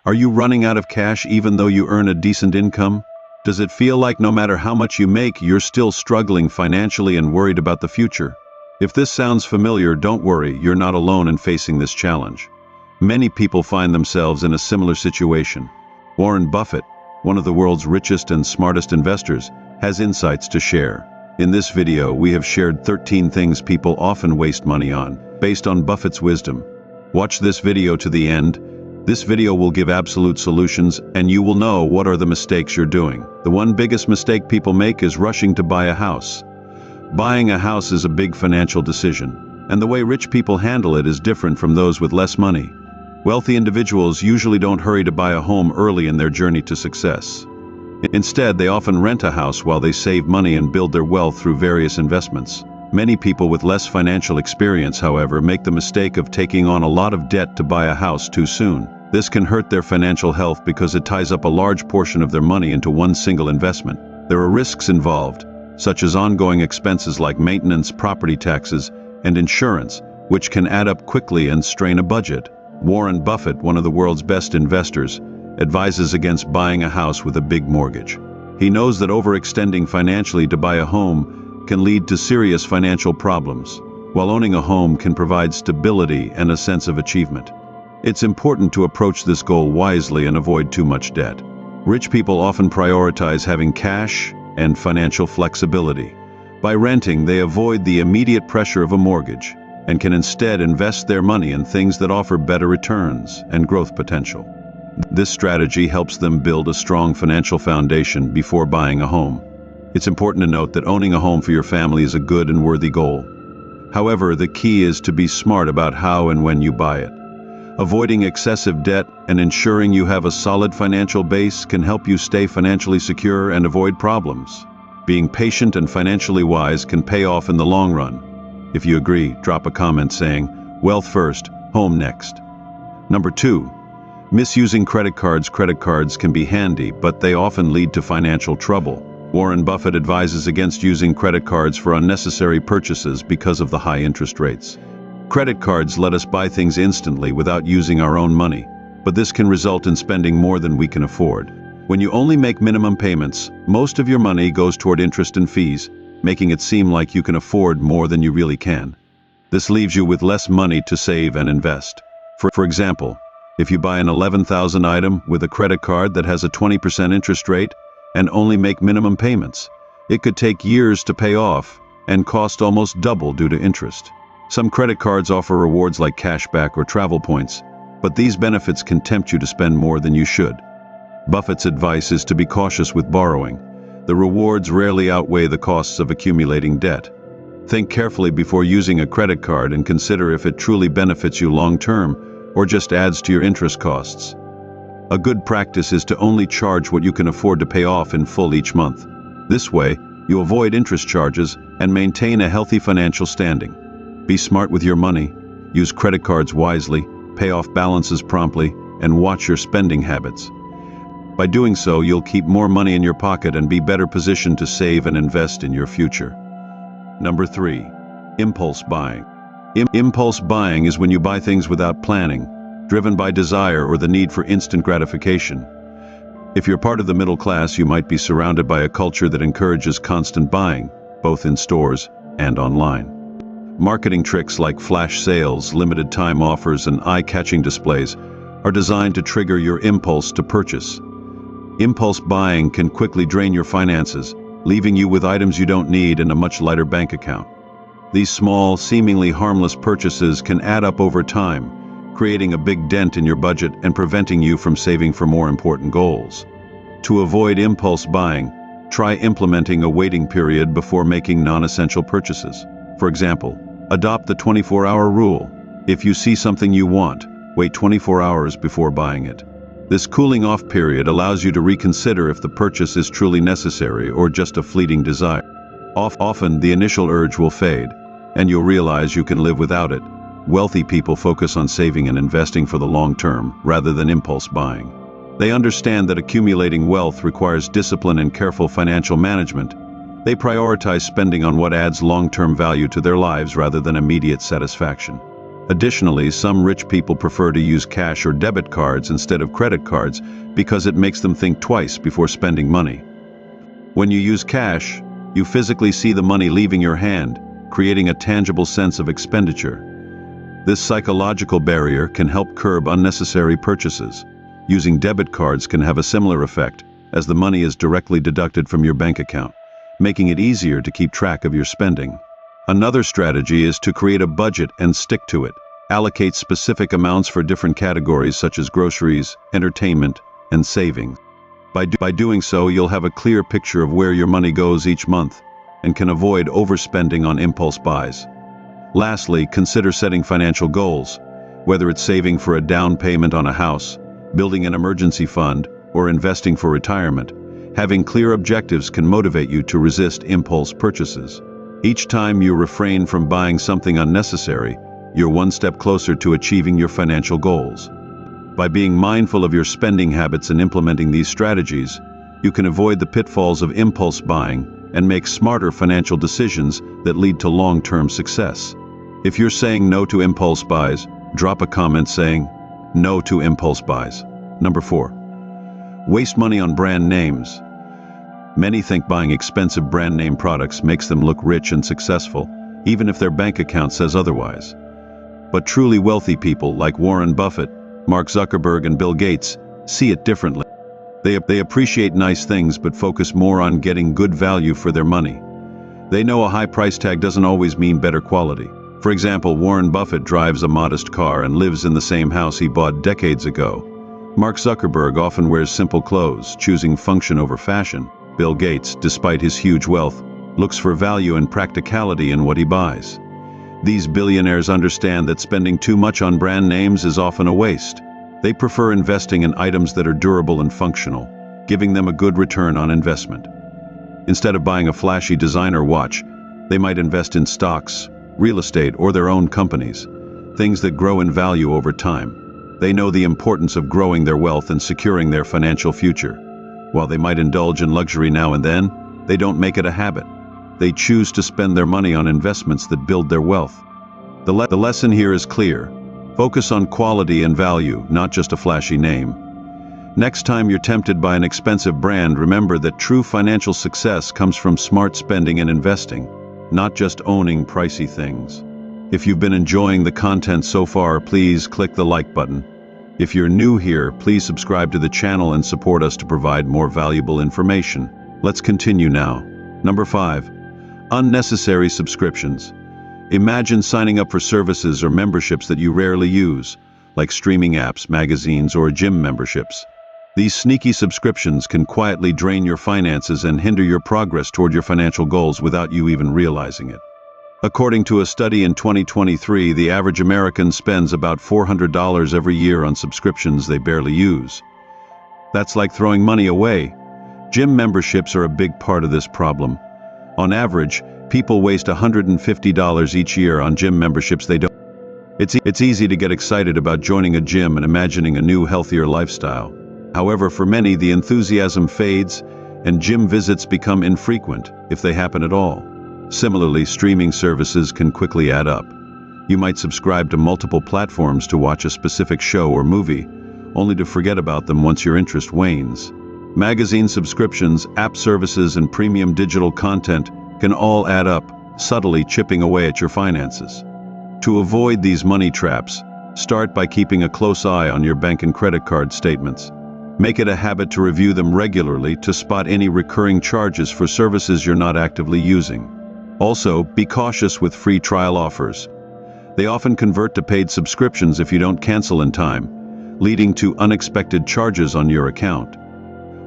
Are you running out of cash even though you earn a decent income? Does it feel like no matter how much you make, you're still struggling financially and worried about the future? If this sounds familiar, don't worry, you're not alone in facing this challenge. Many people find themselves in a similar situation. Warren Buffett, one of the world's richest and smartest investors, has insights to share. In this video, we have shared 13 things people often waste money on, based on Buffett's wisdom. Watch this video to the end. This video will give absolute solutions, and you will know what are the mistakes you're doing. The one biggest mistake people make is rushing to buy a house. Buying a house is a big financial decision, and the way rich people handle it is different from those with less money. Wealthy individuals usually don't hurry to buy a home early in their journey to success. Instead, they often rent a house while they save money and build their wealth through various investments. Many people with less financial experience, however, make the mistake of taking on a lot of debt to buy a house too soon. This can hurt their financial health because it ties up a large portion of their money into one single investment. There are risks involved, such as ongoing expenses like maintenance, property taxes, and insurance, which can add up quickly and strain a budget. Warren Buffett, one of the world's best investors, advises against buying a house with a big mortgage. He knows that overextending financially to buy a home can lead to serious financial problems, while owning a home can provide stability and a sense of achievement. It's important to approach this goal wisely and avoid too much debt. Rich people often prioritize having cash and financial flexibility. By renting, they avoid the immediate pressure of a mortgage and can instead invest their money in things that offer better returns and growth potential. This strategy helps them build a strong financial foundation before buying a home. It's important to note that owning a home for your family is a good and worthy goal. However, the key is to be smart about how and when you buy it. Avoiding excessive debt and ensuring you have a solid financial base can help you stay financially secure and avoid problems. Being patient and financially wise can pay off in the long run. If you agree, drop a comment saying, "Wealth first, home next." Number 2. Misusing credit cards. Credit cards can be handy, but they often lead to financial trouble. Warren Buffett advises against using credit cards for unnecessary purchases because of the high interest rates. Credit cards let us buy things instantly without using our own money, but this can result in spending more than we can afford. When you only make minimum payments, most of your money goes toward interest and fees, making it seem like you can afford more than you really can. This leaves you with less money to save and invest. For example, if you buy an $11,000 item with a credit card that has a 20% interest rate, and only make minimum payments, it could take years to pay off and cost almost double due to interest. Some credit cards offer rewards like cashback or travel points, but these benefits can tempt you to spend more than you should. Buffett's advice is to be cautious with borrowing. The rewards rarely outweigh the costs of accumulating debt. Think carefully before using a credit card and consider if it truly benefits you long-term or just adds to your interest costs. A good practice is to only charge what you can afford to pay off in full each month. This way, you avoid interest charges and maintain a healthy financial standing. Be smart with your money, use credit cards wisely, pay off balances promptly, and watch your spending habits. By doing so, you'll keep more money in your pocket and be better positioned to save and invest in your future. Number 3. Impulse buying. Impulse buying is when you buy things without planning, driven by desire or the need for instant gratification. If you're part of the middle class, you might be surrounded by a culture that encourages constant buying, both in stores and online. Marketing tricks like flash sales, limited time offers, and eye-catching displays are designed to trigger your impulse to purchase. Impulse buying can quickly drain your finances, leaving you with items you don't need and a much lighter bank account. These small, seemingly harmless purchases can add up over time, creating a big dent in your budget and preventing you from saving for more important goals. To avoid impulse buying, try implementing a waiting period before making non-essential purchases. For example, adopt the 24-hour rule. If you see something you want, wait 24 hours before buying it. This cooling off period allows you to reconsider if the purchase is truly necessary or just a fleeting desire. Often, the initial urge will fade, and you'll realize you can live without it. Wealthy people focus on saving and investing for the long term, rather than impulse buying. They understand that accumulating wealth requires discipline and careful financial management. They prioritize spending on what adds long-term value to their lives rather than immediate satisfaction. Additionally, some rich people prefer to use cash or debit cards instead of credit cards because it makes them think twice before spending money. When you use cash, you physically see the money leaving your hand, creating a tangible sense of expenditure. This psychological barrier can help curb unnecessary purchases. Using debit cards can have a similar effect, as the money is directly deducted from your bank account, making it easier to keep track of your spending. Another strategy is to create a budget and stick to it. Allocate specific amounts for different categories such as groceries, entertainment, and savings. By doing so, you'll have a clear picture of where your money goes each month and can avoid overspending on impulse buys. Lastly, consider setting financial goals, whether it's saving for a down payment on a house, building an emergency fund, or investing for retirement. Having clear objectives can motivate you to resist impulse purchases. Each time you refrain from buying something unnecessary, you're one step closer to achieving your financial goals. By being mindful of your spending habits and implementing these strategies, you can avoid the pitfalls of impulse buying and make smarter financial decisions that lead to long-term success. If you're saying no to impulse buys, drop a comment saying, "No to impulse buys." Number 4. Waste money on brand names. Many think buying expensive brand name products makes them look rich and successful, even if their bank account says otherwise. But truly wealthy people like Warren Buffett, Mark Zuckerberg, and Bill Gates see it differently. They appreciate nice things but focus more on getting good value for their money. They know a high price tag doesn't always mean better quality. For example, Warren Buffett drives a modest car and lives in the same house he bought decades ago. Mark Zuckerberg often wears simple clothes, choosing function over fashion. Bill Gates, despite his huge wealth, looks for value and practicality in what he buys. These billionaires understand that spending too much on brand names is often a waste. They prefer investing in items that are durable and functional, giving them a good return on investment. Instead of buying a flashy designer watch, they might invest in stocks, real estate, or their own companies, things that grow in value over time. They know the importance of growing their wealth and securing their financial future. While they might indulge in luxury now and then, they don't make it a habit. They choose to spend their money on investments that build their wealth. The lesson here is clear. Focus on quality and value, not just a flashy name. Next time you're tempted by an expensive brand, remember that true financial success comes from smart spending and investing, not just owning pricey things. If you've been enjoying the content so far, please click the like button. If you're new here, please subscribe to the channel and support us to provide more valuable information. Let's continue now. Number 5. Unnecessary subscriptions. Imagine signing up for services or memberships that you rarely use, like streaming apps, magazines, or gym memberships. These sneaky subscriptions can quietly drain your finances and hinder your progress toward your financial goals without you even realizing it. According to a study in 2023, the average American spends about $400 every year on subscriptions they barely use. That's like throwing money away. Gym memberships are a big part of this problem. On average, people waste $150 each year on gym memberships they don't. It's easy to get excited about joining a gym and imagining a new, healthier lifestyle. However, for many, the enthusiasm fades and gym visits become infrequent, if they happen at all. Similarly, streaming services can quickly add up. You might subscribe to multiple platforms to watch a specific show or movie, only to forget about them once your interest wanes. Magazine subscriptions, app services, and premium digital content can all add up, subtly chipping away at your finances. To avoid these money traps, start by keeping a close eye on your bank and credit card statements. Make it a habit to review them regularly to spot any recurring charges for services you're not actively using. Also, be cautious with free trial offers. They often convert to paid subscriptions if you don't cancel in time, leading to unexpected charges on your account.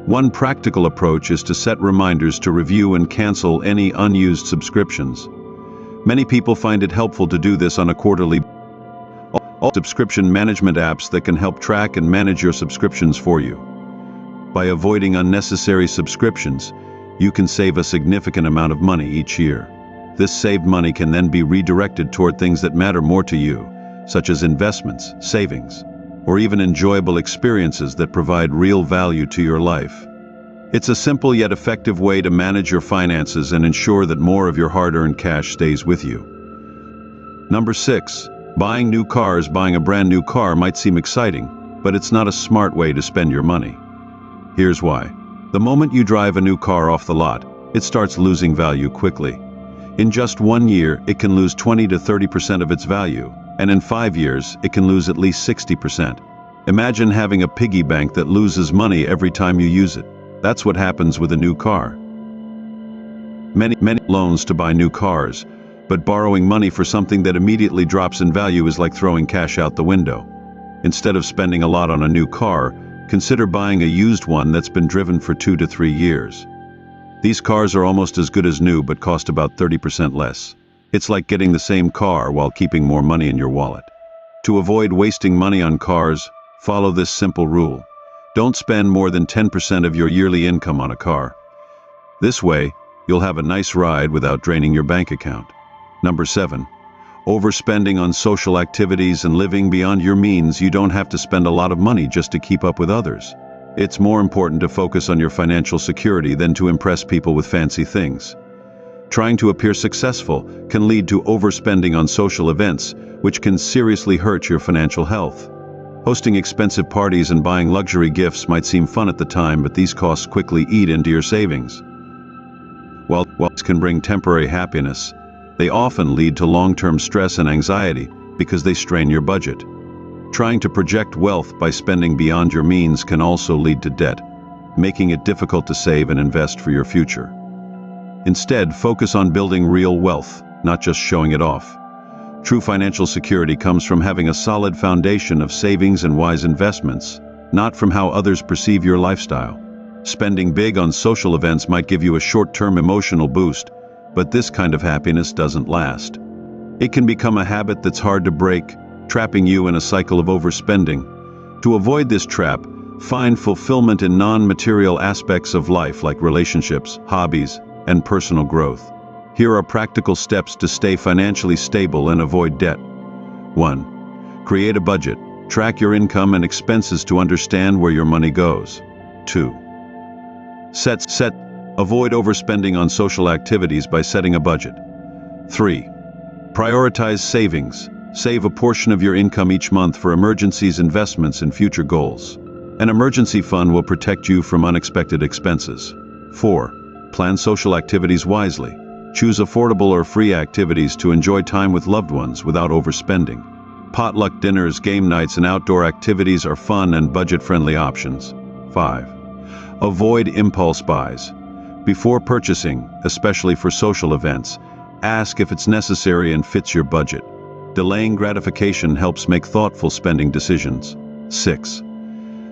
One practical approach is to set reminders to review and cancel any unused subscriptions. Many people find it helpful to do this on a quarterly basis. All subscription management apps that can help track and manage your subscriptions for you. By avoiding unnecessary subscriptions, you can save a significant amount of money each year. This saved money can then be redirected toward things that matter more to you, such as investments, savings, or even enjoyable experiences that provide real value to your life. It's a simple yet effective way to manage your finances and ensure that more of your hard-earned cash stays with you. Number 6. Buying new cars, buying a brand new car might seem exciting, but it's not a smart way to spend your money. Here's why. The moment you drive a new car off the lot, it starts losing value quickly. In just 1 year, it can lose 20 to 30% of its value, and in 5 years, it can lose at least 60%. Imagine having a piggy bank that loses money every time you use it. That's what happens with a new car. Many loans to buy new cars, but borrowing money for something that immediately drops in value is like throwing cash out the window. Instead of spending a lot on a new car, consider buying a used one that's been driven for 2 to 3 years. These cars are almost as good as new but cost about 30% less. It's like getting the same car while keeping more money in your wallet. To avoid wasting money on cars, follow this simple rule. Don't spend more than 10% of your yearly income on a car. This way, you'll have a nice ride without draining your bank account. Number 7. Overspending on social activities and living beyond your means. You don't have to spend a lot of money just to keep up with others. It's more important to focus on your financial security than to impress people with fancy things. Trying to appear successful can lead to overspending on social events, which can seriously hurt your financial health. Hosting expensive parties and buying luxury gifts might seem fun at the time, but these costs quickly eat into your savings. While these can bring temporary happiness, they often lead to long-term stress and anxiety because they strain your budget. Trying to project wealth by spending beyond your means can also lead to debt, making it difficult to save and invest for your future. Instead, focus on building real wealth, not just showing it off. True financial security comes from having a solid foundation of savings and wise investments, not from how others perceive your lifestyle. Spending big on social events might give you a short-term emotional boost, but this kind of happiness doesn't last. It can become a habit that's hard to break, trapping you in a cycle of overspending. To avoid this trap, find fulfillment in non-material aspects of life like relationships, hobbies, and personal growth. Here are practical steps to stay financially stable and avoid debt. 1. Create a budget. Track your income and expenses to understand where your money goes. 2. Avoid overspending on social activities by setting a budget. 3. Prioritize savings. Save a portion of your income each month for emergencies, investments, and future goals. An emergency fund will protect you from unexpected expenses. 4. Plan social activities wisely. Choose affordable or free activities to enjoy time with loved ones without overspending. Potluck dinners, game nights, and outdoor activities are fun and budget-friendly options. 5. Avoid impulse buys. Before purchasing, especially for social events, ask if it's necessary and fits your budget. Delaying gratification helps make thoughtful spending decisions. 6.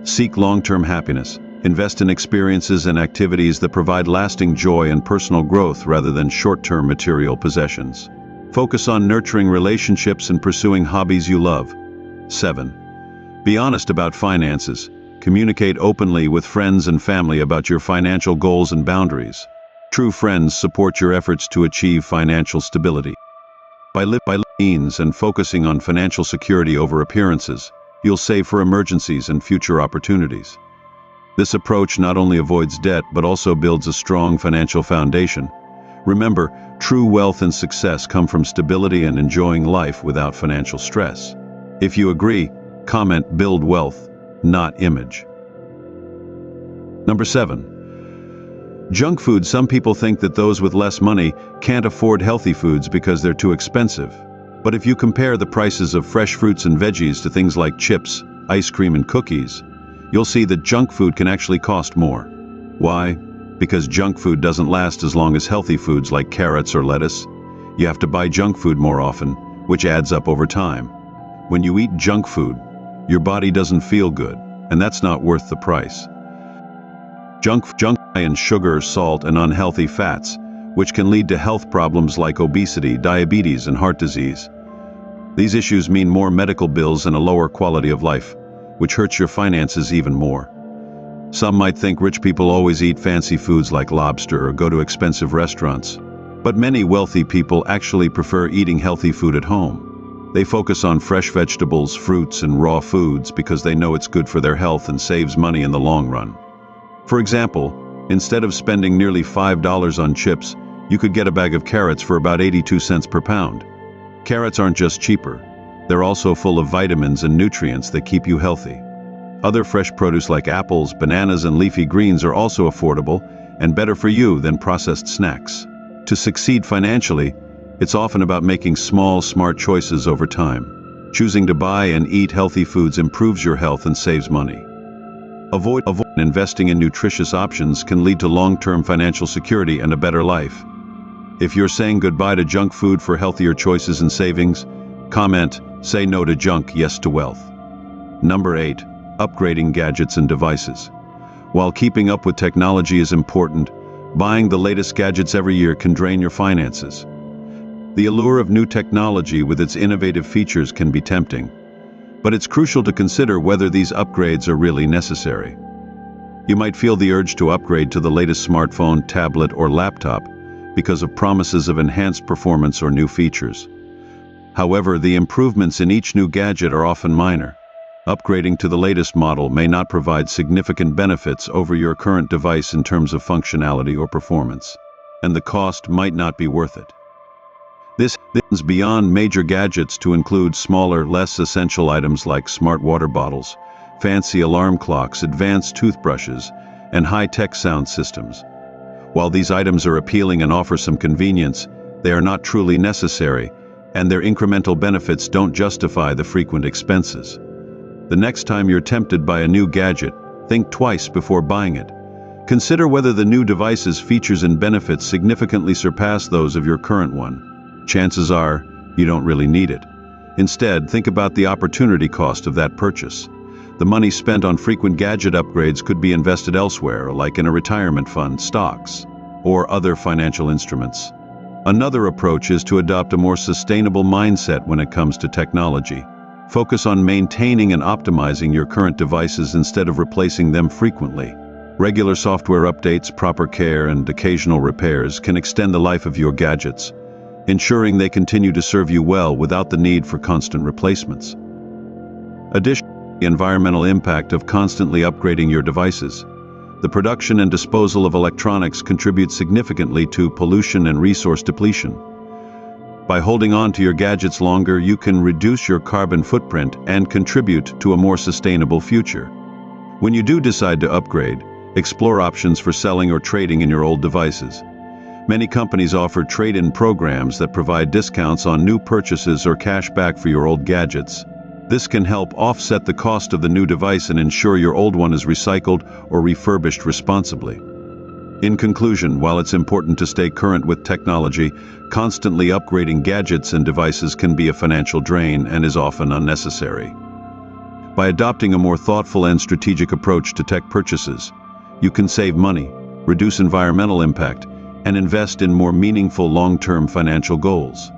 Seek long-term happiness. Invest in experiences and activities that provide lasting joy and personal growth rather than short-term material possessions. Focus on nurturing relationships and pursuing hobbies you love. 7. Be honest about finances. Communicate openly with friends and family about your financial goals and boundaries. True friends support your efforts to achieve financial stability. By living means and focusing on financial security over appearances, you'll save for emergencies and future opportunities. This approach not only avoids debt but also builds a strong financial foundation. Remember, true wealth and success come from stability and enjoying life without financial stress. If you agree, comment "Build wealth, not image." Number 7. Junk food. Some people think that those with less money can't afford healthy foods because they're too expensive. But if you compare the prices of fresh fruits and veggies to things like chips, ice cream, and cookies, you'll see that junk food can actually cost more. Why? Because junk food doesn't last as long as healthy foods like carrots or lettuce. You have to buy junk food more often, which adds up over time. When you eat junk food, your body doesn't feel good, and that's not worth the price. Junk high in sugar, salt, and unhealthy fats, which can lead to health problems like obesity, diabetes, and heart disease. These issues mean more medical bills and a lower quality of life, which hurts your finances even more. Some might think rich people always eat fancy foods like lobster or go to expensive restaurants, but many wealthy people actually prefer eating healthy food at home. They focus on fresh vegetables, fruits, and raw foods because they know it's good for their health and saves money in the long run. For example, instead of spending nearly $5 on chips, you could get a bag of carrots for about 82 cents per pound. Carrots aren't just cheaper, They're also full of vitamins and nutrients that keep you healthy. Other fresh produce like apples, bananas, and leafy greens are also affordable and better for you than processed snacks. To succeed financially, it's often about making small, smart choices over time. Choosing to buy and eat healthy foods improves your health and saves money. Avoid investing in nutritious options can lead to long-term financial security and a better life. If you're saying goodbye to junk food for healthier choices and savings, comment, "Say no to junk, yes to wealth." Number 8. Upgrading gadgets and devices. While keeping up with technology is important, buying the latest gadgets every year can drain your finances. The allure of new technology with its innovative features can be tempting, but it's crucial to consider whether these upgrades are really necessary. You might feel the urge to upgrade to the latest smartphone, tablet, or laptop because of promises of enhanced performance or new features. However, the improvements in each new gadget are often minor. Upgrading to the latest model may not provide significant benefits over your current device in terms of functionality or performance, and the cost might not be worth it. This extends beyond major gadgets to include smaller, less essential items like smart water bottles, fancy alarm clocks, advanced toothbrushes, and high-tech sound systems. While these items are appealing and offer some convenience, they are not truly necessary, and their incremental benefits don't justify the frequent expenses. The next time you're tempted by a new gadget, think twice before buying it. Consider whether the new device's features and benefits significantly surpass those of your current one. Chances are, you don't really need it. Instead, think about the opportunity cost of that purchase. The money spent on frequent gadget upgrades could be invested elsewhere, like in a retirement fund, stocks, or other financial instruments. Another approach is to adopt a more sustainable mindset when it comes to technology. Focus on maintaining and optimizing your current devices instead of replacing them frequently. Regular software updates, proper care, and occasional repairs can extend the life of your gadgets, ensuring they continue to serve you well without the need for constant replacements. Additionally, the environmental impact of constantly upgrading your devices. The production and disposal of electronics contributes significantly to pollution and resource depletion. By holding on to your gadgets longer, you can reduce your carbon footprint and contribute to a more sustainable future. When you do decide to upgrade, explore options for selling or trading in your old devices. Many companies offer trade-in programs that provide discounts on new purchases or cash back for your old gadgets. This can help offset the cost of the new device and ensure your old one is recycled or refurbished responsibly. In conclusion, while it's important to stay current with technology, constantly upgrading gadgets and devices can be a financial drain and is often unnecessary. By adopting a more thoughtful and strategic approach to tech purchases, you can save money, reduce environmental impact, and invest in more meaningful long-term financial goals.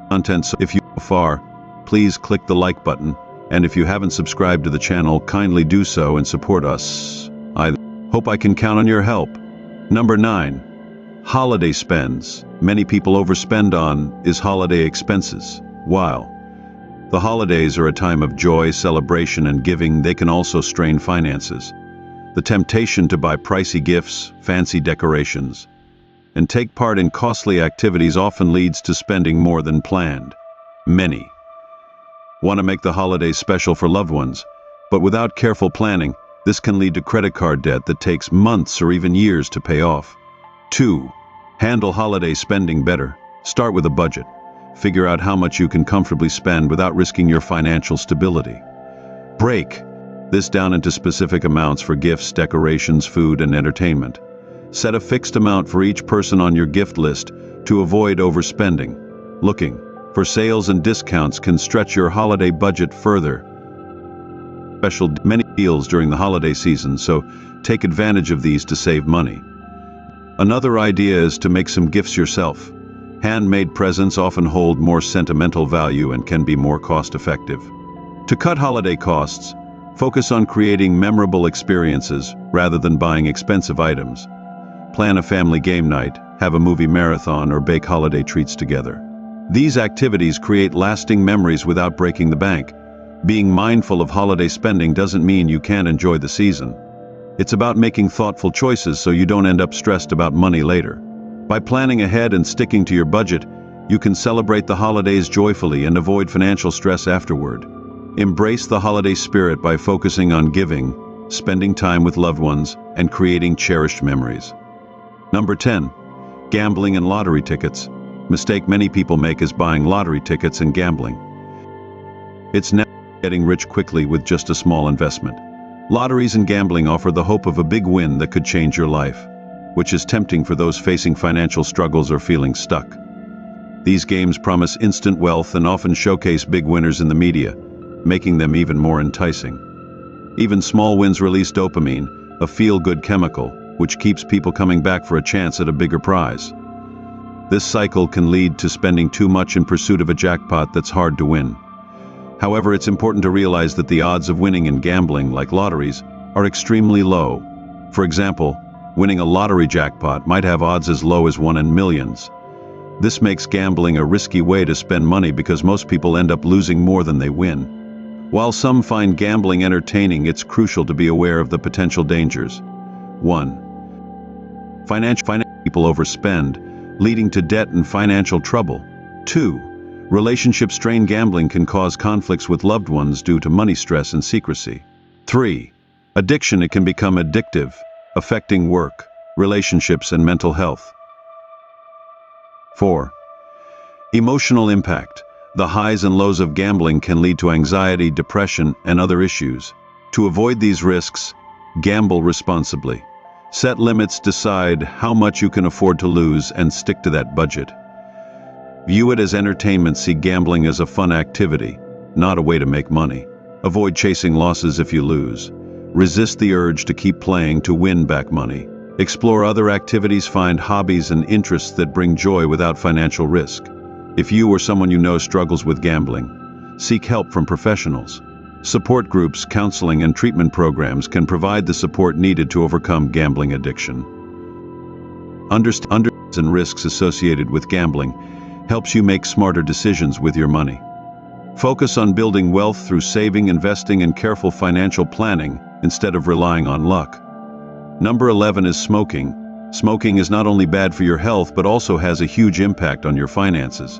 So if you go far, please click the like button, and if you haven't subscribed to the channel, kindly do so and support us. I hope I can count on your help. Number 9. Holiday spends. Many people overspend on is holiday expenses. While the holidays are a time of joy, celebration, and giving, they can also strain finances. The temptation to buy pricey gifts, fancy decorations, and take part in costly activities often leads to spending more than planned. Many want to make the holidays special for loved ones, but without careful planning, this can lead to credit card debt that takes months or even years to pay off. 2. Handle holiday spending better. Start with a budget. Figure out how much you can comfortably spend without risking your financial stability. Break this down into specific amounts for gifts, decorations, food, and entertainment. Set a fixed amount for each person on your gift list to avoid overspending. Looking for sales and discounts can stretch your holiday budget further. Many deals during the holiday season, so take advantage of these to save money. Another idea is to make some gifts yourself. Handmade presents often hold more sentimental value and can be more cost-effective. To cut holiday costs, focus on creating memorable experiences rather than buying expensive items. Plan a family game night, have a movie marathon, or bake holiday treats together. These activities create lasting memories without breaking the bank. Being mindful of holiday spending doesn't mean you can't enjoy the season. It's about making thoughtful choices so you don't end up stressed about money later. By planning ahead and sticking to your budget, You can celebrate the holidays joyfully and avoid financial stress afterward. Embrace the holiday spirit by focusing on giving, spending time with loved ones, and creating cherished memories. Number 10. Gambling and lottery tickets. Mistake many people make is buying lottery tickets and gambling. It's never getting rich quickly with just a small investment. Lotteries and gambling offer the hope of a big win that could change your life, which is tempting for those facing financial struggles or feeling stuck. These games promise instant wealth and often showcase big winners in the media, making them even more enticing. Even small wins release dopamine, a feel-good chemical, which keeps people coming back for a chance at a bigger prize. This cycle can lead to spending too much in pursuit of a jackpot that's hard to win. However, it's important to realize that the odds of winning in gambling, like lotteries, are extremely low. For example, winning a lottery jackpot might have odds as low as 1 in millions. This makes gambling a risky way to spend money because most people end up losing more than they win. While some find gambling entertaining, it's crucial to be aware of the potential dangers. 1. Financial people overspend, leading to debt and financial trouble. 2. Relationship strain. Gambling can cause conflicts with loved ones due to money stress and secrecy. 3. Addiction. It can become addictive, affecting work, relationships, and mental health. 4. Emotional impact. The highs and lows of gambling can lead to anxiety, depression, and other issues. To avoid these risks, gamble responsibly. Set limits, decide how much you can afford to lose, and stick to that budget. View it as entertainment. See gambling as a fun activity, not a way to make money. Avoid chasing losses if you lose. Resist the urge to keep playing to win back money. Explore other activities. Find hobbies and interests that bring joy without financial risk. If you or someone you know struggles with gambling, seek help from professionals. Support groups, counseling, and treatment programs can provide the support needed to overcome gambling addiction. Understanding and risks associated with gambling helps you make smarter decisions with your money. Focus on building wealth through saving, investing, and careful financial planning instead of relying on luck. Number 11 is smoking. Smoking is not only bad for your health but also has a huge impact on your finances.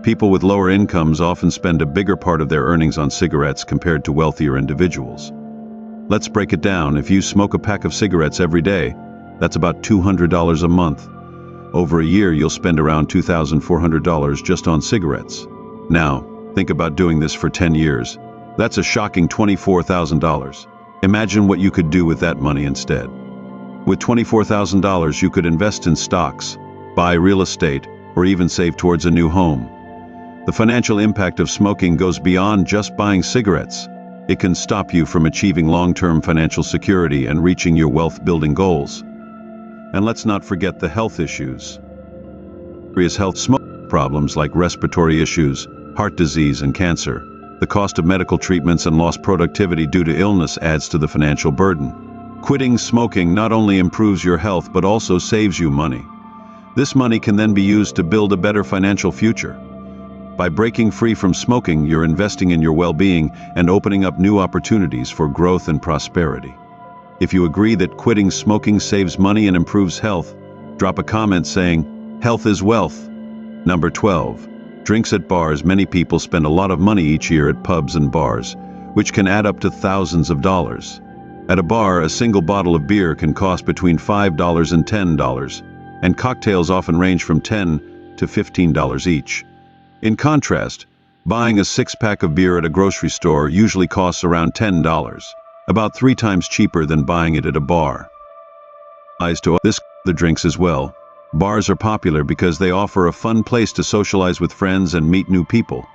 People with lower incomes often spend a bigger part of their earnings on cigarettes compared to wealthier individuals. Let's break it down. If you smoke a pack of cigarettes every day, that's about $200 a month. Over a year, you'll spend around $2,400 just on cigarettes. Now, think about doing this for 10 years. That's a shocking $24,000. Imagine what you could do with that money instead. With $24,000, you could invest in stocks, buy real estate, or even save towards a new home. The financial impact of smoking goes beyond just buying cigarettes. It can stop you from achieving long-term financial security and reaching your wealth-building goals. And let's not forget the health issues. Serious health smoke problems like respiratory issues, heart disease, and cancer. The cost of medical treatments and lost productivity due to illness adds to the financial burden. Quitting smoking not only improves your health but also saves you money. This money can then be used to build a better financial future. By breaking free from smoking, you're investing in your well-being and opening up new opportunities for growth and prosperity. If you agree that quitting smoking saves money and improves health, drop a comment saying, "Health is wealth." Number 12. Drinks at bars. Many people spend a lot of money each year at pubs and bars, which can add up to thousands of dollars. At a bar, a single bottle of beer can cost between $5 and $10, and cocktails often range from $10 to $15 each. In contrast, buying a six-pack of beer at a grocery store usually costs around $10, about 3 times cheaper than buying it at a bar. Applies to other drinks as well. Bars are popular because they offer a fun place to socialize with friends and meet new people.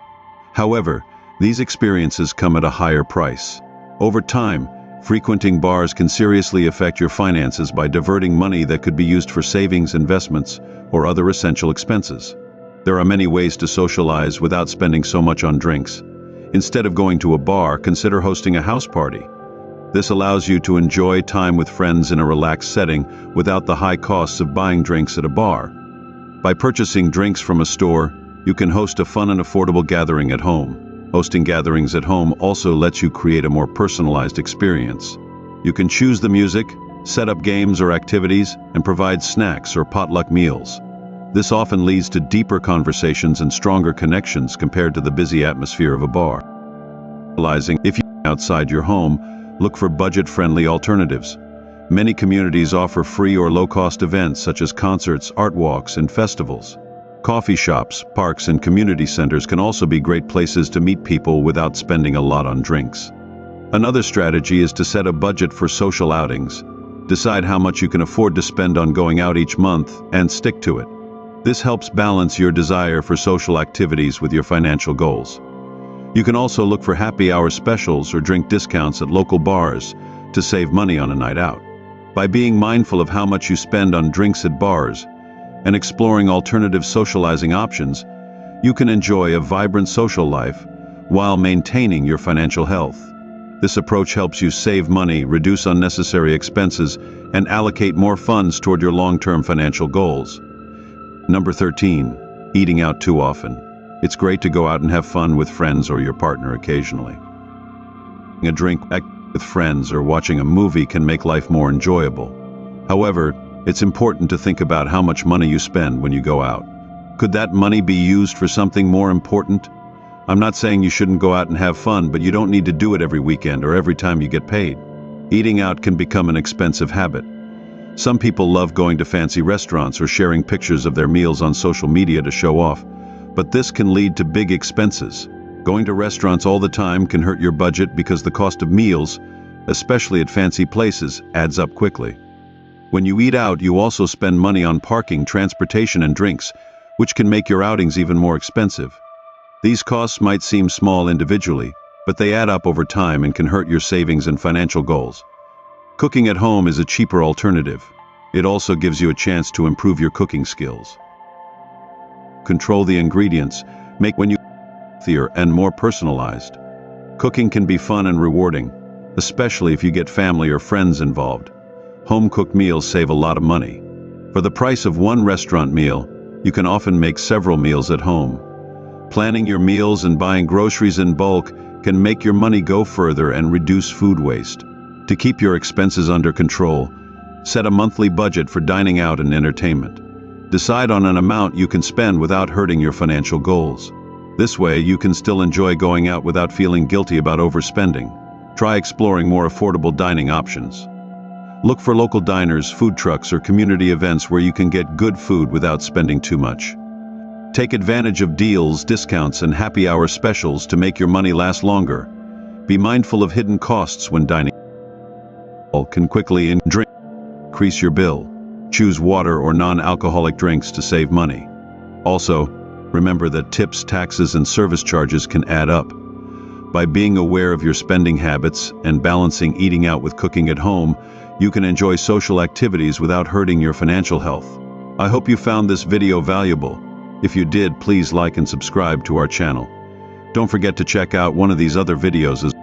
However, these experiences come at a higher price. Over time, frequenting bars can seriously affect your finances by diverting money that could be used for savings, investments, or other essential expenses. There are many ways to socialize without spending so much on drinks. Instead of going to a bar, consider hosting a house party. This allows you to enjoy time with friends in a relaxed setting without the high costs of buying drinks at a bar. By purchasing drinks from a store, you can host a fun and affordable gathering at home. Hosting gatherings at home also lets you create a more personalized experience. You can choose the music, set up games or activities, and provide snacks or potluck meals. This often leads to deeper conversations and stronger connections compared to the busy atmosphere of a bar. If you're outside your home, look for budget-friendly alternatives. Many communities offer free or low-cost events such as concerts, art walks, and festivals. Coffee shops, parks, and community centers can also be great places to meet people without spending a lot on drinks. Another strategy is to set a budget for social outings. Decide how much you can afford to spend on going out each month and stick to it. This helps balance your desire for social activities with your financial goals. You can also look for happy hour specials or drink discounts at local bars to save money on a night out. By being mindful of how much you spend on drinks at bars and exploring alternative socializing options, you can enjoy a vibrant social life while maintaining your financial health. This approach helps you save money, reduce unnecessary expenses, and allocate more funds toward your long-term financial goals. Number 13, eating out too often. It's great to go out and have fun with friends or your partner occasionally. A drink with friends or watching a movie can make life more enjoyable. However, it's important to think about how much money you spend when you go out. Could that money be used for something more important? I'm not saying you shouldn't go out and have fun, but you don't need to do it every weekend or every time you get paid. Eating out can become an expensive habit. Some people love going to fancy restaurants or sharing pictures of their meals on social media to show off, but this can lead to big expenses. Going to restaurants all the time can hurt your budget because the cost of meals, especially at fancy places, adds up quickly. When you eat out, you also spend money on parking, transportation, and drinks, which can make your outings even more expensive. These costs might seem small individually, but they add up over time and can hurt your savings and financial goals. Cooking at home is a cheaper alternative. It also gives you a chance to improve your cooking skills. Control the ingredients, make when you healthier and more personalized. Cooking can be fun and rewarding, especially if you get family or friends involved. Home-cooked meals save a lot of money. For the price of one restaurant meal, you can often make several meals at home. Planning your meals and buying groceries in bulk can make your money go further and reduce food waste. To keep your expenses under control, set a monthly budget for dining out and entertainment. Decide on an amount you can spend without hurting your financial goals. This way, you can still enjoy going out without feeling guilty about overspending. Try exploring more affordable dining options. Look for local diners, food trucks, or community events where you can get good food without spending too much. Take advantage of deals, discounts, and happy hour specials to make your money last longer. Be mindful of hidden costs when dining. Can quickly increase your bill. Choose water or non-alcoholic drinks to save money. Also, remember that tips, taxes, and service charges can add up. By being aware of your spending habits and balancing eating out with cooking at home, you can enjoy social activities without hurting your financial health. I hope you found this video valuable. If you did, please like and subscribe to our channel. Don't forget to check out one of these other videos as